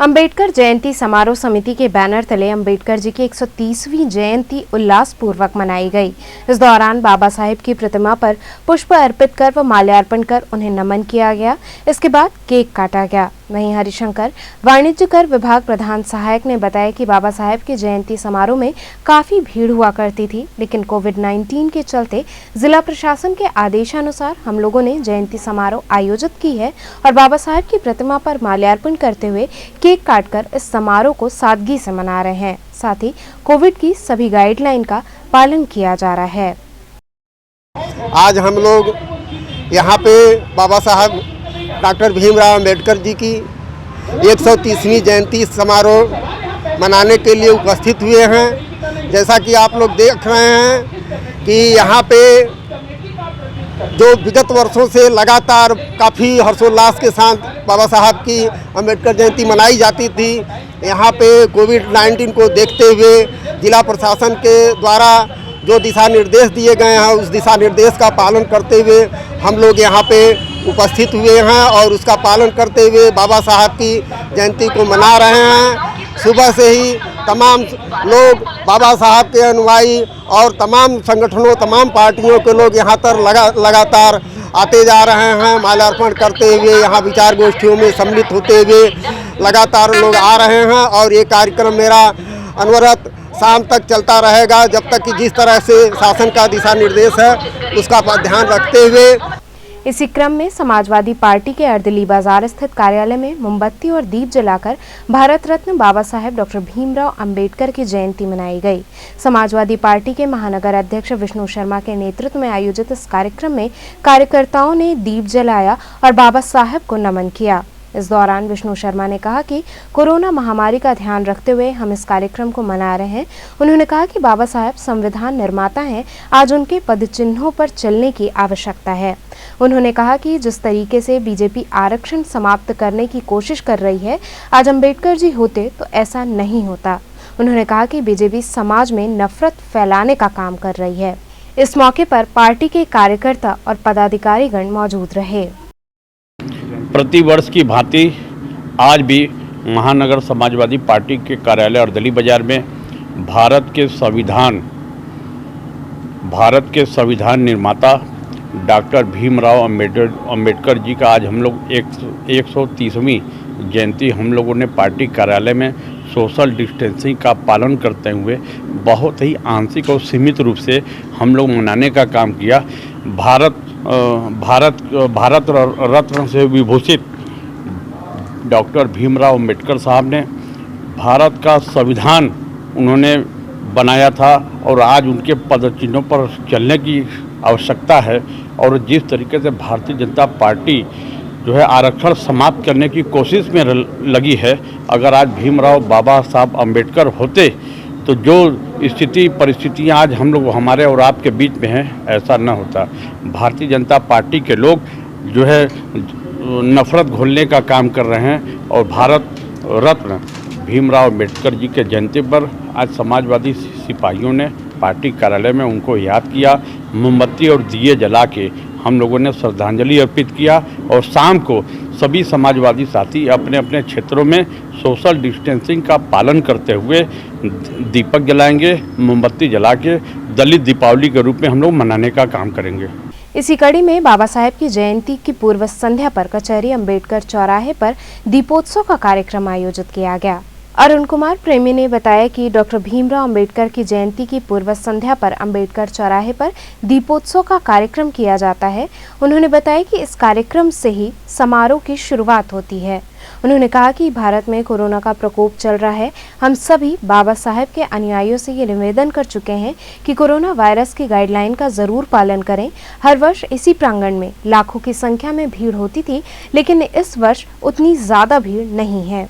अंबेडकर जयंती समारोह समिति के बैनर तले अंबेडकर जी की 130वीं जयंती उल्लासपूर्वक मनाई गई। इस दौरान बाबा साहेब की प्रतिमा पर पुष्प अर्पित कर व माल्यार्पण कर उन्हें नमन किया गया। इसके बाद केक काटा गया। वहीं हरिशंकर वाणिज्य कर विभाग प्रधान सहायक ने बताया कि बाबा साहेब की जयंती समारोह में काफी भीड़ हुआ करती थी, लेकिन कोविड-19 के चलते जिला प्रशासन के आदेशानुसार हम लोगों ने जयंती समारोह आयोजित की है और बाबा साहेब की प्रतिमा पर माल्यार्पण करते हुए केक काटकर इस समारोह को सादगी से मना रहे हैं। साथ ही कोविड की सभी गाइडलाइन का पालन किया जा रहा है। आज हम लोग यहाँ पे बाबा साहब डॉक्टर भीमराव अंबेडकर जी की 130वीं जयंती समारोह मनाने के लिए उपस्थित हुए हैं। जैसा कि आप लोग देख रहे हैं कि यहाँ पे जो विगत वर्षों से लगातार काफ़ी हर्षोल्लास के साथ बाबा साहब की अंबेडकर जयंती मनाई जाती थी, यहाँ पे कोविड-19 को देखते हुए जिला प्रशासन के द्वारा जो दिशा निर्देश दिए गए हैं उस दिशा निर्देश का पालन करते हुए हम लोग यहाँ पे उपस्थित हुए हैं और उसका पालन करते हुए बाबा साहब की जयंती को मना रहे हैं। सुबह से ही तमाम लोग बाबा साहब के अनुयायी और तमाम संगठनों तमाम पार्टियों के लोग यहाँ पर लगातार आते जा रहे हैं। माल्यार्पण करते हुए यहाँ विचार गोष्ठियों में सम्मिलित होते हुए लगातार लोग आ रहे हैं और ये कार्यक्रम मेरा अनवरत शाम तक चलता रहेगा, जब तक कि जिस तरह से शासन का दिशा निर्देश है उसका ध्यान रखते हुए। इसी क्रम में समाजवादी पार्टी के अर्दली बाजार स्थित कार्यालय में मोमबत्ती और दीप जलाकर भारत रत्न बाबा साहेब डॉक्टर भीमराव अंबेडकर की जयंती मनाई गई। समाजवादी पार्टी के महानगर अध्यक्ष विष्णु शर्मा के नेतृत्व में आयोजित इस कार्यक्रम में कार्यकर्ताओं ने दीप जलाया और बाबा साहेब को नमन किया। इस दौरान विष्णु शर्मा ने कहा कि कोरोना महामारी का ध्यान रखते हुए हम इस कार्यक्रम को मना रहे हैं। उन्होंने कहा कि बाबा साहेब संविधान निर्माता हैं, आज उनके पदचिन्हों पर चलने की आवश्यकता है। उन्होंने कहा कि जिस तरीके से बीजेपी आरक्षण समाप्त करने की कोशिश कर रही है, आज अंबेडकर जी होते तो ऐसा नहीं होता। उन्होंने कहा कि बीजेपी समाज में नफरत फैलाने का काम कर रही है। इस मौके पर पार्टी के कार्यकर्ता और पदाधिकारीगण मौजूद रहे। प्रतिवर्ष की भांति आज भी महानगर समाजवादी पार्टी के कार्यालय अर्दली बाजार में भारत के संविधान निर्माता डॉक्टर भीमराव अंबेडकर जी का आज हम लोग 130वीं जयंती हम लोगों ने पार्टी कार्यालय में सोशल डिस्टेंसिंग का पालन करते हुए बहुत ही आंशिक और सीमित रूप से हम लोग मनाने का काम किया। भारत रत्न से विभूषित डॉक्टर भीमराव अंबेडकर साहब ने भारत का संविधान उन्होंने बनाया था और आज उनके पदचिन्हों पर चलने की आवश्यकता है। और जिस तरीके से भारतीय जनता पार्टी जो है आरक्षण समाप्त करने की कोशिश में लगी है, अगर आज भीमराव बाबा साहब अंबेडकर होते तो जो स्थिति परिस्थितियां आज हम लोग हमारे और आपके बीच में हैं, ऐसा न होता। भारतीय जनता पार्टी के लोग जो है नफरत घोलने का काम कर रहे हैं और भारत रत्न भीमराव अंबेडकर जी के जयंती पर आज समाजवादी सिपाहियों ने पार्टी कार्यालय में उनको याद किया। मोमबत्ती और दिए जला के हम लोगों ने श्रद्धांजलि अर्पित किया और शाम को सभी समाजवादी साथी अपने अपने क्षेत्रों में सोशल डिस्टेंसिंग का पालन करते हुए दीपक जलाएंगे, मोमबत्ती जला के दलित दीपावली के रूप में हम लोग मनाने का काम करेंगे। इसी कड़ी में बाबा साहेब की जयंती की पूर्व संध्या पर कचहरी अंबेडकर चौराहे पर दीपोत्सव का कार्यक्रम आयोजित किया गया। अरुण कुमार प्रेमी ने बताया कि डॉक्टर भीमराव अंबेडकर की जयंती की पूर्व संध्या पर अंबेडकर चौराहे पर दीपोत्सव का कार्यक्रम किया जाता है। उन्होंने बताया कि इस कार्यक्रम से ही समारोह की शुरुआत होती है। उन्होंने कहा कि भारत में कोरोना का प्रकोप चल रहा है। हम सभी बाबा साहेब के अनुयायियों से ये निवेदन कर चुके हैं कि कोरोना वायरस की गाइडलाइन का जरूर पालन करें। हर वर्ष इसी प्रांगण में लाखों की संख्या में भीड़ होती थी, लेकिन इस वर्ष उतनी ज्यादा भीड़ नहीं है।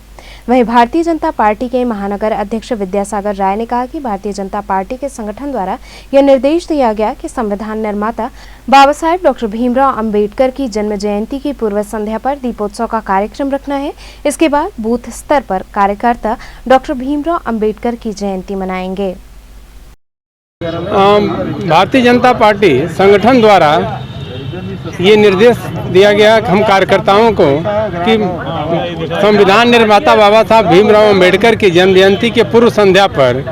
वहीं भारतीय जनता पार्टी के महानगर अध्यक्ष विद्यासागर राय ने कहा कि भारतीय जनता पार्टी के संगठन द्वारा यह निर्देश दिया गया कि संविधान निर्माता बाबा साहेब डॉक्टर भीमराव अंबेडकर की जन्म जयंती की पूर्व संध्या पर दीपोत्सव का कार्यक्रम रखना है। इसके बाद बूथ स्तर पर कार्यकर्ता डॉक्टर भीमराव अंबेडकर की जयंती मनाएंगे। भारतीय जनता पार्टी संगठन द्वारा ये निर्देश दिया गया हम कार्यकर्ताओं को कि संविधान निर्माता बाबा साहब भीमराव अंबेडकर की जन्म जयंती के पूर्व संध्या पर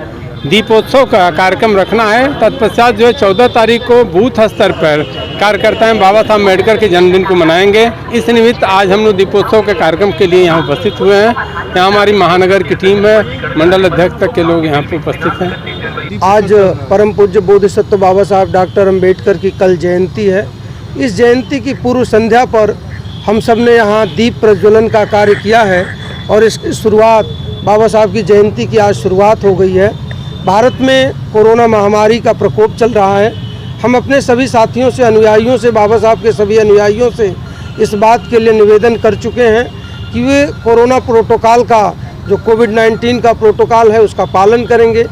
दीपोत्सव का कार्यक्रम रखना है। तत्पश्चात जो है 14 तारीख को बूथ स्तर पर कार्यकर्ता बाबा साहब अम्बेडकर के जन्मदिन को मनाएंगे। इस निमित्त आज हम लोग दीपोत्सव के कार्यक्रम के लिए यहाँ उपस्थित हुए हैं। यहाँ हमारी महानगर की टीम है, मंडल अध्यक्ष तक के लोग यहाँ पर उपस्थित हैं। आज परम पूज्य बोधिसत्व बाबा साहब डॉक्टर अम्बेडकर की कल जयंती है। इस जयंती की पूर्व संध्या पर हम सब ने यहाँ दीप प्रज्वलन का कार्य किया है और इसकी शुरुआत बाबा साहब की जयंती की आज शुरुआत हो गई है। भारत में कोरोना महामारी का प्रकोप चल रहा है। हम अपने सभी साथियों से, अनुयायियों से, बाबा साहब के सभी अनुयायियों से इस बात के लिए निवेदन कर चुके हैं कि वे कोरोना प्रोटोकॉल का, जो कोविड-19 का प्रोटोकॉल है, उसका पालन करेंगे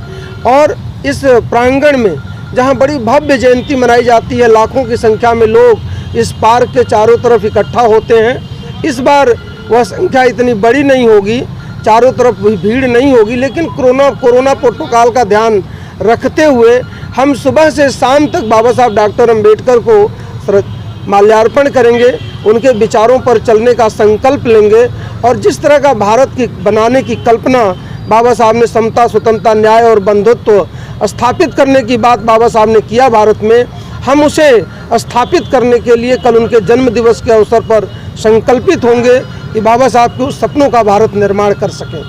और इस प्रांगण में जहां बड़ी भव्य जयंती मनाई जाती है, लाखों की संख्या में लोग इस पार्क के चारों तरफ इकट्ठा होते हैं। इस बार वह संख्या इतनी बड़ी नहीं होगी, चारों तरफ भीड़ नहीं होगी, लेकिन कोरोना प्रोटोकॉल का ध्यान रखते हुए हम सुबह से शाम तक बाबा साहब डॉक्टर अम्बेडकर को माल्यार्पण करेंगे, उनके विचारों पर चलने का संकल्प लेंगे और जिस तरह का भारत की बनाने की कल्पना बाबा साहब ने समता, स्वतंत्रता, न्याय और बंधुत्व स्थापित करने की बात बाबा साहब ने किया भारत में, हम उसे स्थापित करने के लिए कल उनके जन्म दिवस के अवसर पर संकल्पित होंगे कि बाबा साहब के उस सपनों का भारत निर्माण कर सकें।